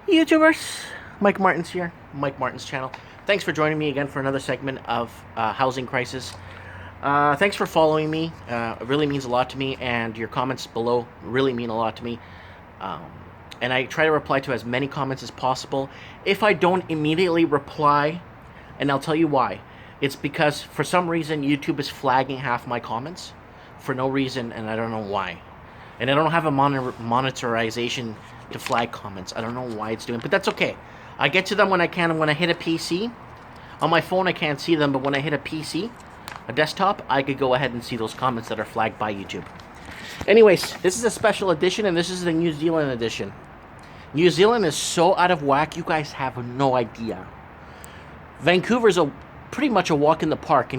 YouTubers, Mike Martin's here, Mike Martin's channel. Thanks for joining me again for another segment of Housing Crisis. Thanks for following me. It really means a lot to me, and your comments below really mean a lot to me. And I try to reply to as many comments as possible. If I don't immediately reply, and I'll tell you why, it's because for some reason YouTube is flagging half my comments for no reason, and I don't know why. And I don't have a monetization to flag comments. I don't know why it's doing, but that's okay. I get to them when I can, and when I hit a PC, on my phone I can't see them, but when I hit a PC, a desktop, I could go ahead and see those comments that are flagged by YouTube. Anyways, this is a special edition, and this is the New Zealand edition. New Zealand is so out of whack, you guys have no idea. Vancouver's pretty much a walk in the park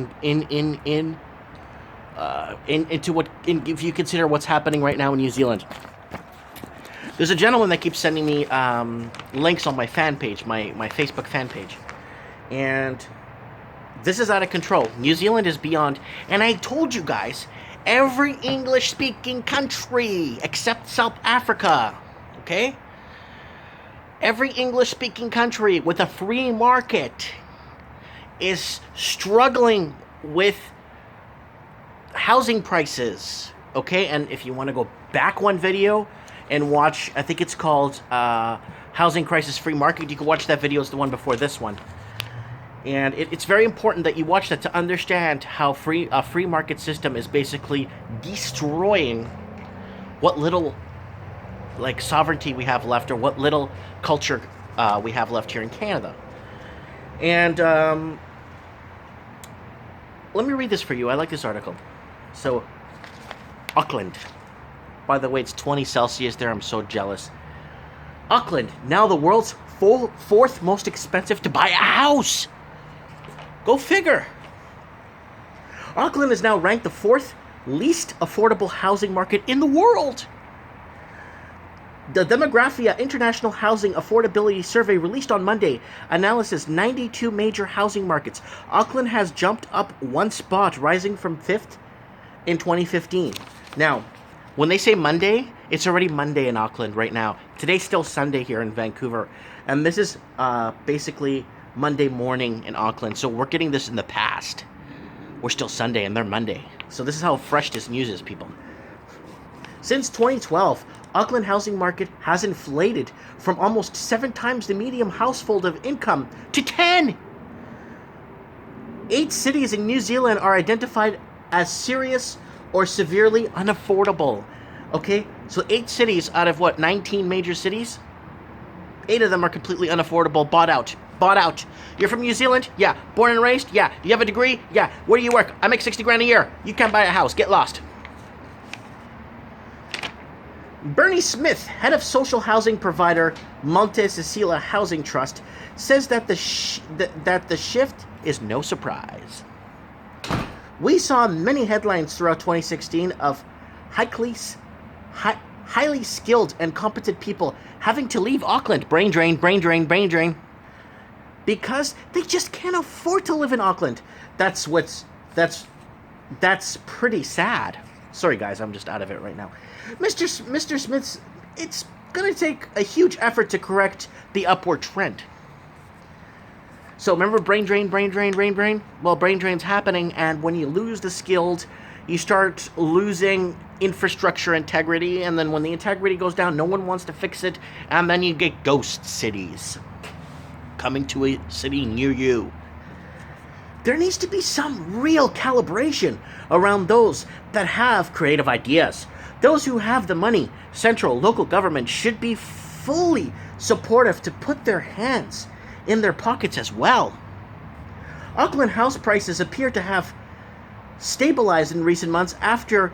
if you consider what's happening right now in New Zealand. There's a gentleman that keeps sending me links on my fan page, my Facebook fan page. And this is out of control. New Zealand is beyond. And I told you guys, every English-speaking country except South Africa, okay? Every English-speaking country with a free market is struggling with housing prices, okay? And if you want to go back one video and watch, I think it's called Housing Crisis Free Market. You can watch that video. It's the one before this one. And it's very important that you watch that to understand how a free market system is basically destroying what little sovereignty we have left, or what little culture we have left here in Canada. And let me read this for you. I like this article. So, Auckland. By the way, it's 20 Celsius there. I'm so jealous. Auckland, now the world's fourth most expensive to buy a house. Go figure. Auckland is now ranked the fourth least affordable housing market in the world. The Demographia International Housing Affordability Survey released on Monday analyzes 92 major housing markets. Auckland has jumped up one spot, rising from 5th in 2015. Now, when they say Monday, it's already Monday in Auckland right now. Today's still Sunday here in Vancouver. And this is basically Monday morning in Auckland. So we're getting this in the past. We're still Sunday and they're Monday. So this is how fresh this news is, people. Since 2012, Auckland housing market has inflated from almost 7 times the median household of income to 10. 8 cities in New Zealand are identified as serious or severely unaffordable. Okay, so 8 cities out of 19 major cities? 8 of them are completely unaffordable, bought out. Bought out. You're from New Zealand? Yeah. Born and raised? Yeah. Do you have a degree? Yeah. Where do you work? I make 60 grand a year. You can't buy a house. Get lost. Bernie Smith, head of social housing provider Monte Cecilia Housing Trust, says that the shift is no surprise. We saw many headlines throughout 2016 of highly skilled and competent people having to leave Auckland. Brain drain, brain drain, brain drain. Because they just can't afford to live in Auckland. That's pretty sad. Sorry guys, I'm just out of it right now. Mr. Smith's, it's going to take a huge effort to correct the upward trend. So remember brain drain, brain drain, brain drain? Well, brain drain's happening, and when you lose the skilled, you start losing infrastructure integrity, and then when the integrity goes down, no one wants to fix it, and then you get ghost cities coming to a city near you. There needs to be some real calibration around those that have creative ideas. Those who have the money, central, local government should be fully supportive to put their hands in their pockets as well. Auckland house prices appear to have stabilized in recent months after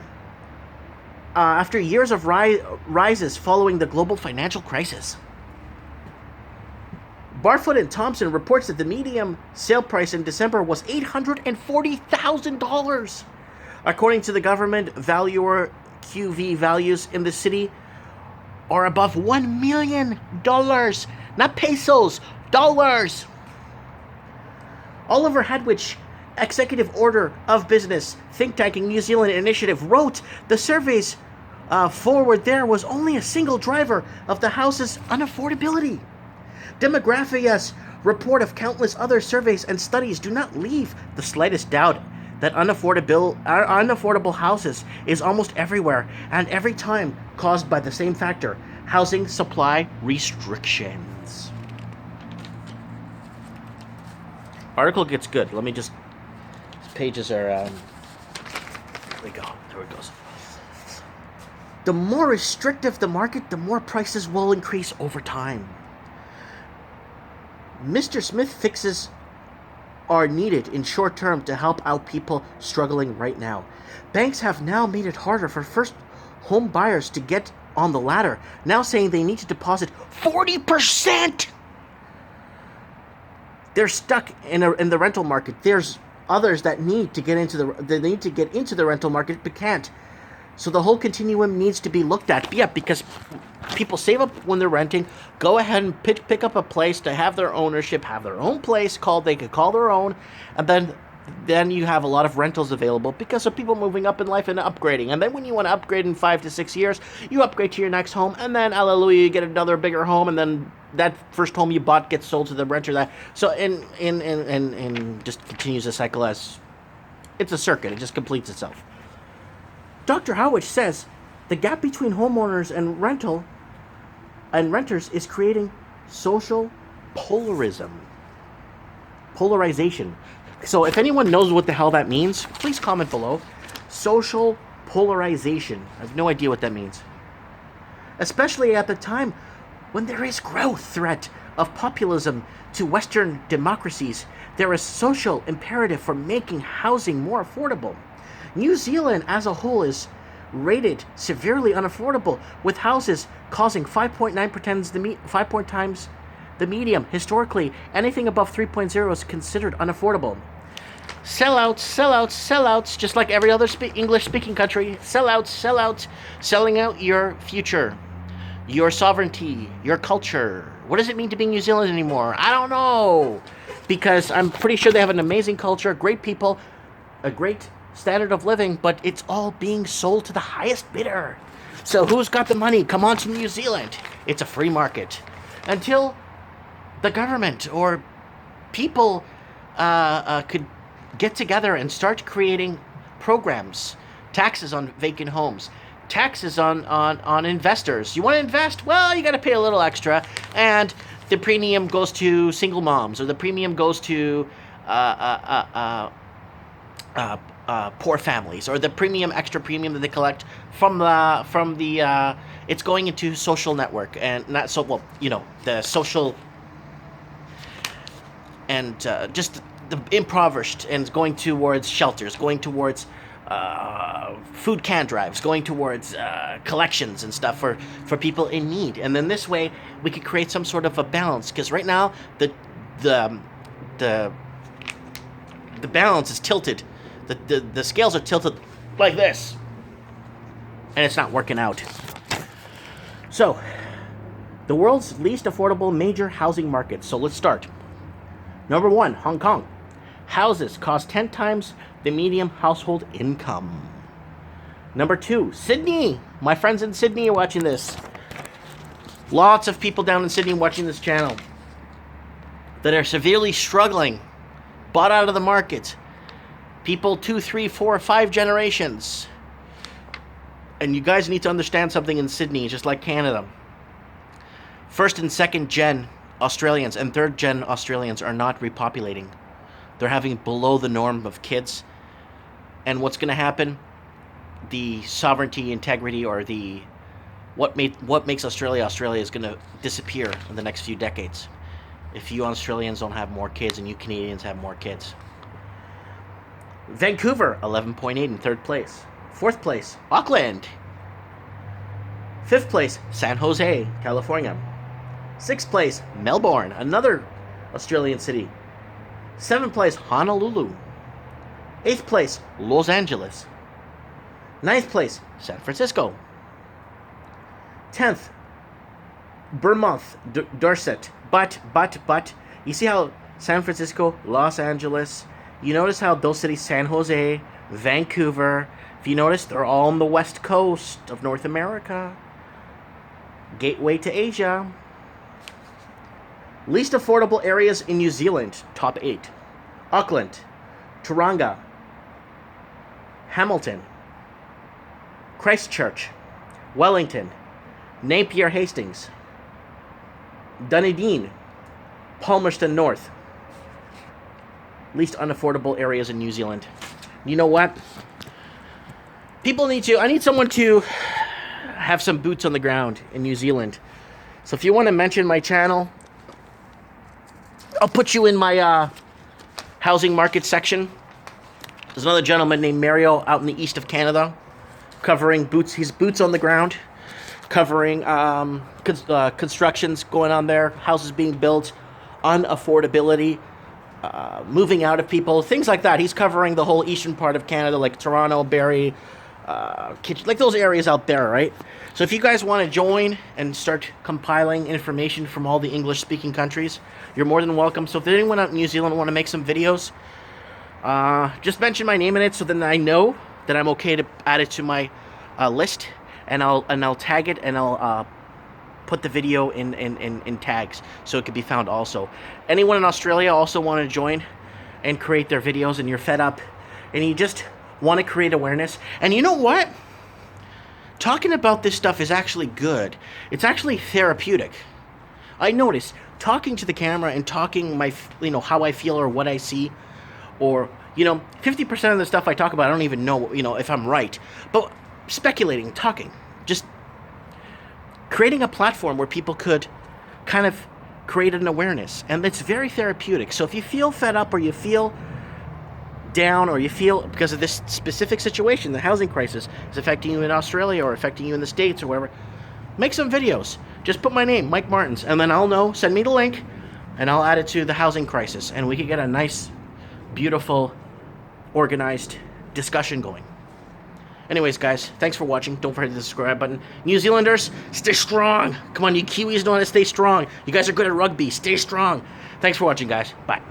years of rises following the global financial crisis. Barfoot and Thompson reports that the median sale price in December was $840,000. According to the government valuer, QV values in the city are above $1 million. Not pesos, dollars. Oliver Hadwich, executive order of business think tank in New Zealand initiative, wrote the survey's forward there was only a single driver of the house's unaffordability. Demographia's report of countless other surveys and studies do not leave the slightest doubt that unaffordable houses is almost everywhere and every time caused by the same factor: housing supply restrictions. Article gets good. Let me just... These pages are... There we go. There it goes. The more restrictive the market, the more prices will increase over time. Mr. Smith fixes are needed in short term to help out people struggling right now. Banks have now made it harder for first home buyers to get on the ladder, now saying they need to deposit 40%. They're stuck in the rental market. There's others that need to get into the rental market but can't. So the whole continuum needs to be looked at. Yeah, because people save up when they're renting, go ahead and pick up a place to have their ownership, have their own place they could call their own, and then you have a lot of rentals available because of people moving up in life and upgrading. And then when you want to upgrade in 5 to 6 years, you upgrade to your next home, and then hallelujah, you get another bigger home, and then that first home you bought gets sold to the renter. So and just continues the cycle as it's a circuit. It just completes itself. Dr. Howich says the gap between homeowners and renters is creating social polarization. So if anyone knows what the hell that means, please comment below. Social polarization. I have no idea what that means. Especially at the time when there is growth threat of populism to Western democracies, there is social imperative for making housing more affordable. New Zealand as a whole is rated severely unaffordable, with houses costing 5.9 times the medium. Historically, anything above 3.0 is considered unaffordable. Sellouts, just like every other English-speaking country. Sellouts, selling out your future, your sovereignty, your culture. What does it mean to be New Zealand anymore? I don't know, because I'm pretty sure they have an amazing culture, great people, a great standard of living, but it's all being sold to the highest bidder. So who's got the money? Come on to New Zealand. It's a free market. Until the government or people could get together and start creating programs, taxes on vacant homes, taxes on investors. You want to invest? Well, you got to pay a little extra, and the premium goes to single moms, or the premium goes to poor families, or the extra premium that they collect from the it's going into social network, and not so well, the social and just the impoverished, and going towards shelters, going towards food can drives, going towards collections and stuff for people in need. And then this way we could create some sort of a balance, because right now the balance is tilted. The scales are tilted like this, and it's not working out. So, the world's least affordable major housing markets. So let's start. Number 1, Hong Kong. Houses cost 10 times the median household income. Number 2, Sydney. My friends in Sydney are watching this. Lots of people down in Sydney watching this channel that are severely struggling, bought out of the market. People 2, 3, 4, 5 generations. And you guys need to understand something in Sydney, just like Canada. First and second gen Australians and third gen Australians are not repopulating. They're having below the norm of kids. And what's going to happen? The sovereignty, integrity, or what makes Australia is going to disappear in the next few decades. If you Australians don't have more kids and you Canadians have more kids. Vancouver, 11.8 in third place. Fourth place, Auckland. Fifth place, San Jose, California. Sixth place, Melbourne, another Australian city. Seventh place, Honolulu. Eighth place, Los Angeles. Ninth place, San Francisco. 10th, Bournemouth, Dorset. But, you see how San Francisco, Los Angeles, you notice how those cities, San Jose, Vancouver, if you notice, they're all on the west coast of North America. Gateway to Asia. Least affordable areas in New Zealand, top 8. Auckland, Tauranga, Hamilton, Christchurch, Wellington, Napier Hastings, Dunedin, Palmerston North. Least unaffordable areas in New Zealand. You know what? I need someone to have some boots on the ground in New Zealand. So if you want to mention my channel, I'll put you in my housing market section. There's another gentleman named Mario out in the east of Canada, covering boots. He's boots on the ground, covering constructions going on there, houses being built, unaffordability, moving out of people, things like that. He's covering the whole eastern part of Canada, like Toronto, Barrie, like those areas out there, right? So if you guys want to join and start compiling information from all the English-speaking countries, you're more than welcome. So if there's anyone out in New Zealand want to make some videos, just mention my name in it, so then I know that I'm okay to add it to my list, and I'll tag it, and I'll put the video in tags so it can be found also. Anyone in Australia also want to join and create their videos, and you're fed up and you just want to create awareness. And you know what? Talking about this stuff is actually good. It's actually therapeutic. I notice talking to the camera and talking how I feel or what I see, or 50% of the stuff I talk about I don't even know if I'm right. But speculating, talking, just creating a platform where people could kind of create an awareness, and it's very therapeutic. So if you feel fed up, or you feel down, or you feel because of this specific situation, the housing crisis is affecting you in Australia or affecting you in the States or wherever, make some videos. Just put my name, Mike Martins, and then I'll know, send me the link, and I'll add it to the housing crisis, and we could get a nice, beautiful, organized discussion going. Anyways, guys, thanks for watching. Don't forget to hit the subscribe button. New Zealanders, stay strong. Come on, you Kiwis know how to stay strong. You guys are good at rugby. Stay strong. Thanks for watching, guys. Bye.